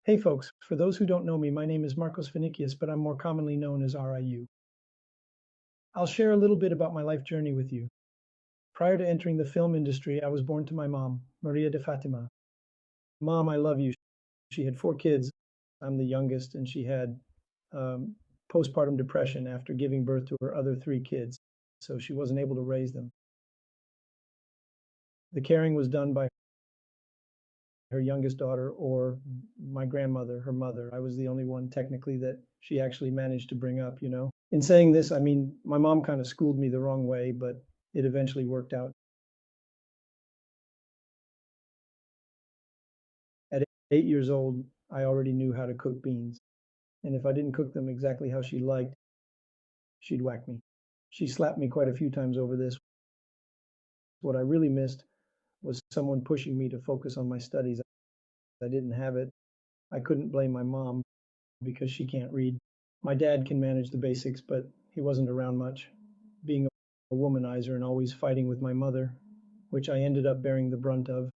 Hey folks, for those who don't know me, my name is Marcos Vinicius, but I'm more commonly known as RIU. I'll share a little bit about my life journey with you. Prior to entering the film industry, I was born to my mom, Maria de Fatima. Mom, I love you. She had 4 kids. I'm the youngest, and she had um, postpartum depression after giving birth to her other 3 kids, so she wasn't able to raise them. The caring was done by her youngest daughter or my grandmother, her mother. I was the only one technically that she actually managed to bring up. In saying this, I mean, my mom kind of schooled me the wrong way, but it eventually worked out. At 8 years old, I already knew how to cook beans. And if I didn't cook them exactly how she liked, she'd whack me. She slapped me quite a few times over this. What I really missed was someone pushing me to focus on my studies. I didn't have it. I couldn't blame my mom because she can't read. My dad can manage the basics, but he wasn't around much, being a womanizer and always fighting with my mother, which I ended up bearing the brunt of.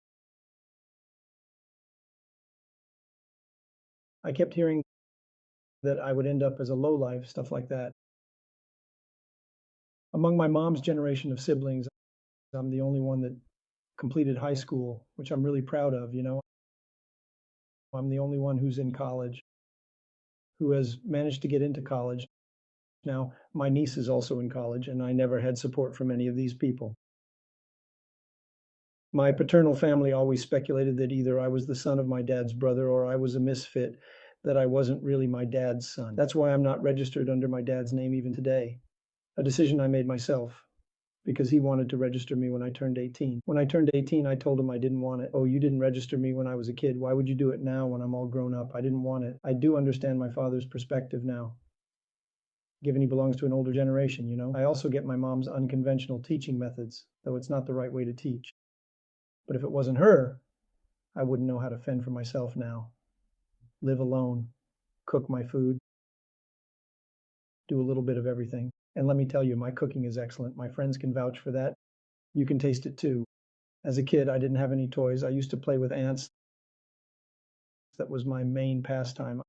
I kept hearing that I would end up as a lowlife, stuff like that. Among my mom's generation of siblings, I'm the only one that completed high school, which I'm really proud of. I'm the only one who's in college, who has managed to get into college. Now, my niece is also in college, and I never had support from any of these people. My paternal family always speculated that either I was the son of my dad's brother or I was a misfit, that I wasn't really my dad's son. That's why I'm not registered under my dad's name even today. A decision I made myself because he wanted to register me when I turned 18. When I turned 18, I told him I didn't want it. Oh, you didn't register me when I was a kid. Why would you do it now when I'm all grown up? I didn't want it. I do understand my father's perspective now, given he belongs to an older generation. I also get my mom's unconventional teaching methods, though it's not the right way to teach. But if it wasn't her, I wouldn't know how to fend for myself now. Live alone, cook my food, do a little bit of everything. And let me tell you, my cooking is excellent. My friends can vouch for that. You can taste it too. As a kid, I didn't have any toys. I used to play with ants. That was my main pastime.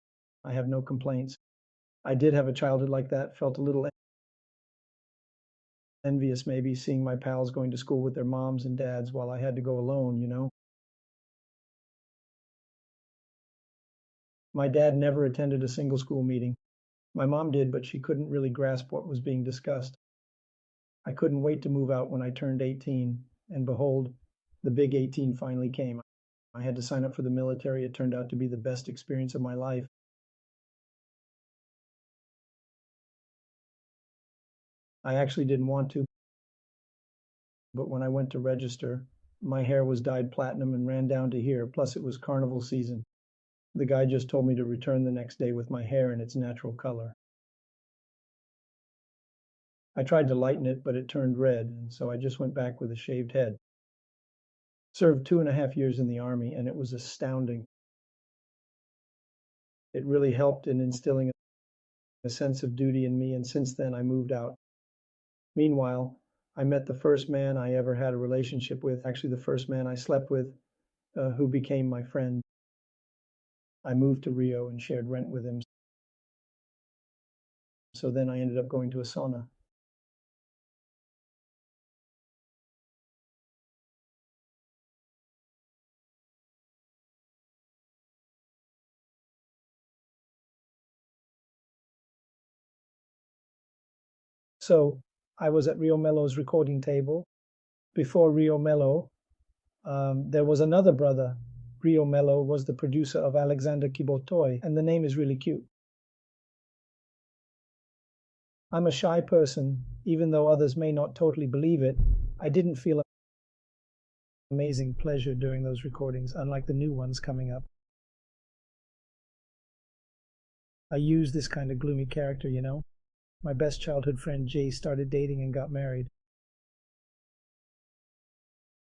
I have no complaints. I did have a childhood like that, felt a little envious maybe seeing my pals going to school with their moms and dads while I had to go alone. My dad never attended a single school meeting. My mom did, but she couldn't really grasp what was being discussed. I couldn't wait to move out when I turned 18, and behold, the big 18 finally came. I had to sign up for the military. It turned out to be the best experience of my life. I actually didn't want to, but when I went to register, my hair was dyed platinum and ran down to here, plus it was carnival season. The guy just told me to return the next day with my hair in its natural color. I tried to lighten it, but it turned red, and so I just went back with a shaved head. Served 2.5 years in the Army, and it was astounding. It really helped in instilling a sense of duty in me, and since then I moved out. Meanwhile, I met the first man I ever had a relationship with, actually, the first man I slept with, who became my friend. I moved to Rio and shared rent with him. So then I ended up going to a sauna. So I was at Riu Melo's recording table. Before Riu Melo, there was another brother. Riu Melo was the producer of Alexander Kibotoy, and the name is really cute. I'm a shy person, even though others may not totally believe it. I didn't feel amazing pleasure during those recordings, unlike the new ones coming up. I use this kind of gloomy character. My best childhood friend Jay started dating and got married.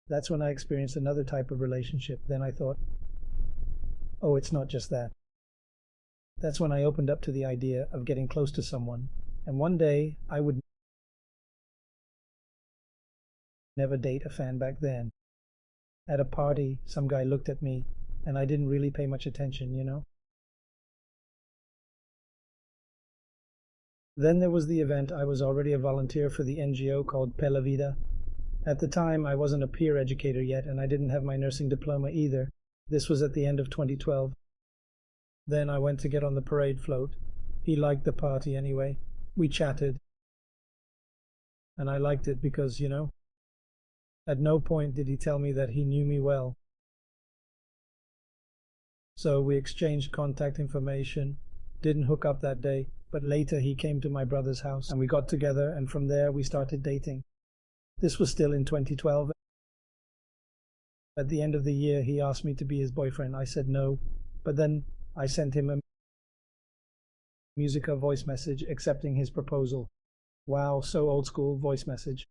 That's when I experienced another type of relationship. Then I thought, oh, it's not just that. That's when I opened up to the idea of getting close to someone. And one day, I would never date a fan back then. At a party, some guy looked at me and I didn't really pay much attention. Then there was the event. I was already a volunteer for the NGO called Pella Vida. At the time, I wasn't a peer educator yet, and I didn't have my nursing diploma either. This was at the end of 2012. Then I went to get on the parade float. He liked the party anyway. We chatted, and I liked it because, at no point did he tell me that he knew me well. So we exchanged contact information. Didn't hook up that day, but later he came to my brother's house and we got together, and from there we started dating. This was still in 2012. At the end of the year, he asked me to be his boyfriend. I said no, but then I sent him a Musica voice message accepting his proposal. Wow, so old school voice message.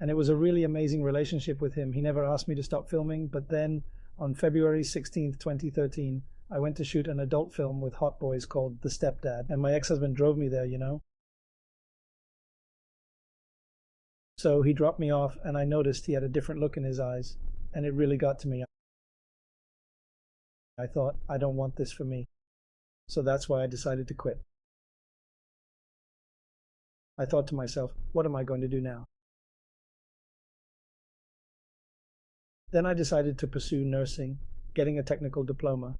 And it was a really amazing relationship with him. He never asked me to stop filming, but then on February 16th, 2013, I went to shoot an adult film with Hot Boys called The Stepdad, and my ex-husband drove me there. So he dropped me off, and I noticed he had a different look in his eyes, and it really got to me. I thought, I don't want this for me. So that's why I decided to quit. I thought to myself, what am I going to do now? Then I decided to pursue nursing, getting a technical diploma.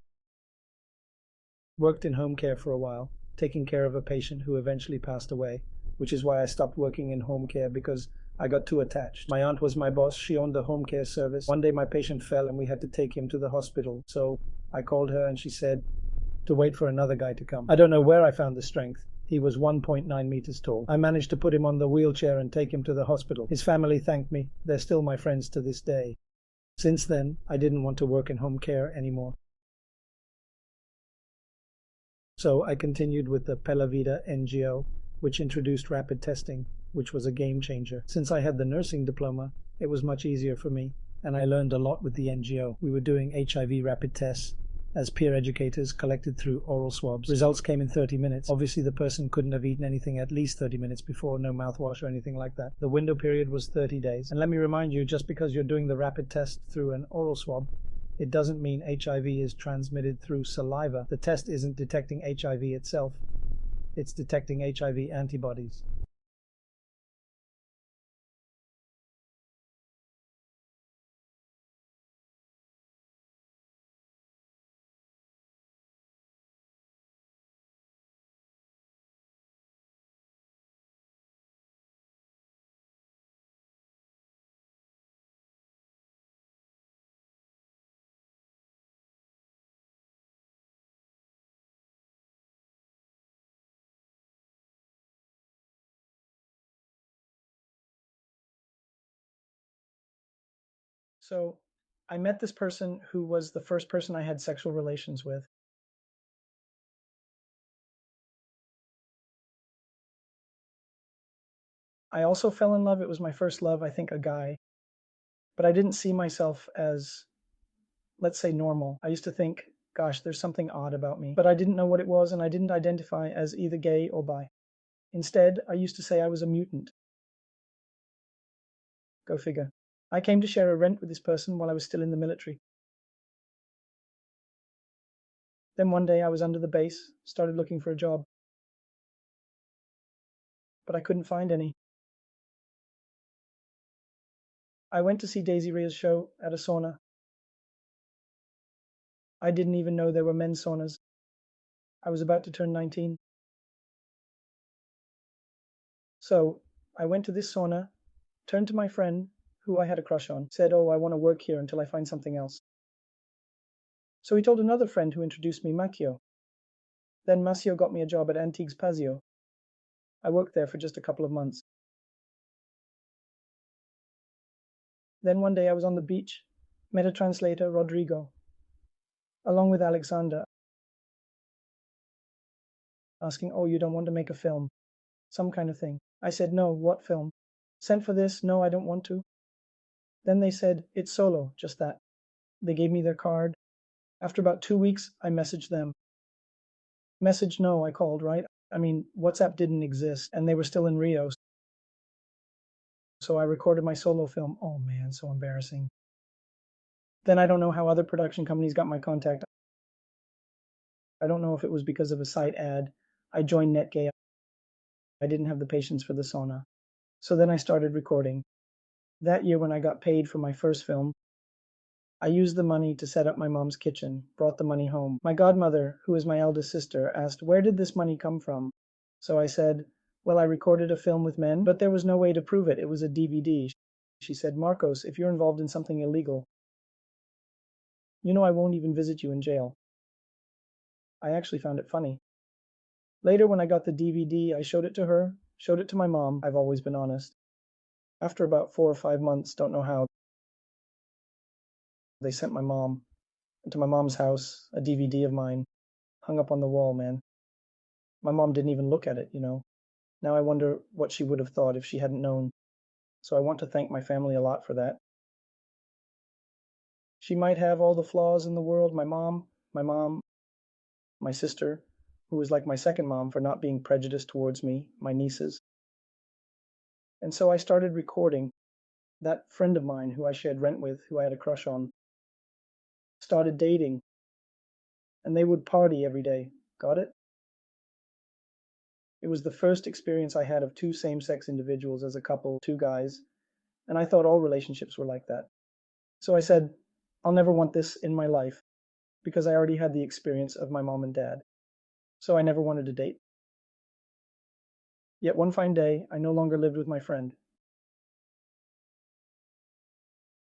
Worked in home care for a while, taking care of a patient who eventually passed away, which is why I stopped working in home care because I got too attached. My aunt was my boss. She owned the home care service. One day my patient fell and we had to take him to the hospital. So I called her and she said to wait for another guy to come. I don't know where I found the strength. He was 1.9 meters tall. I managed to put him on the wheelchair and take him to the hospital. His family thanked me. They're still my friends to this day. Since then, I didn't want to work in home care anymore. So I continued with the Pella Vida NGO, which introduced rapid testing, which was a game changer. Since I had the nursing diploma, it was much easier for me, and I learned a lot with the NGO. We were doing HIV rapid tests as peer educators, collected through oral swabs. Results came in 30 minutes. Obviously, the person couldn't have eaten anything at least 30 minutes before, no mouthwash or anything like that. The window period was 30 days. And let me remind you, just because you're doing the rapid test through an oral swab, it doesn't mean HIV is transmitted through saliva. The test isn't detecting HIV itself. It's detecting HIV antibodies. So I met this person who was the first person I had sexual relations with. I also fell in love. It was my first love, I think, a guy. But I didn't see myself as, let's say, normal. I used to think, gosh, there's something odd about me. But I didn't know what it was, and I didn't identify as either gay or bi. Instead, I used to say I was a mutant. Go figure. I came to share a rent with this person while I was still in the military. Then one day I was under the base, started looking for a job, but I couldn't find any. I went to see Daisy Ria's show at a sauna. I didn't even know there were men's saunas. I was about to turn 19. So I went to this sauna, turned to my friend, who I had a crush on, said, oh, I want to work here until I find something else. So he told another friend who introduced me, Macchio. Then Macchio got me a job at Antiques Pazio. I worked there for just a couple of months. Then one day I was on the beach, met a translator, Rodrigo, along with Alexander, asking, oh, you don't want to make a film? Some kind of thing. I said, no, what film? Sent for this? No, I don't want to. Then they said, it's solo, just that. They gave me their card. After about 2 weeks, I messaged them. Message no, I called, right? I mean, WhatsApp didn't exist, and they were still in Rio. So I recorded my solo film. Oh man, so embarrassing. Then I don't know how other production companies got my contact. I don't know if it was because of a site ad. I joined NetGay. I didn't have the patience for the sauna. So then I started recording. That year, when I got paid for my first film, I used the money to set up my mom's kitchen, brought the money home. My godmother, who is my eldest sister, asked, "Where did this money come from?" So I said, "Well, I recorded a film with men, but there was no way to prove it. It was a DVD." She said, "Marcos, if you're involved in something illegal, you know I won't even visit you in jail." I actually found it funny. Later, when I got the DVD, I showed it to her, showed it to my mom. I've always been honest. After about 4 or 5 months, don't know how, they sent my mom to my mom's house a DVD of mine hung up on the wall, man. My mom didn't even look at it. Now I wonder what she would have thought if she hadn't known. So I want to thank my family a lot for that. She might have all the flaws in the world, my sister, who was like my second mom for not being prejudiced towards me, my nieces. And so I started recording. That friend of mine who I shared rent with, who I had a crush on, started dating, and they would party every day. Got it? It was the first experience I had of two same-sex individuals as a couple, two guys, and I thought all relationships were like that. So I said, I'll never want this in my life because I already had the experience of my mom and dad. So I never wanted to date. Yet one fine day, I no longer lived with my friend.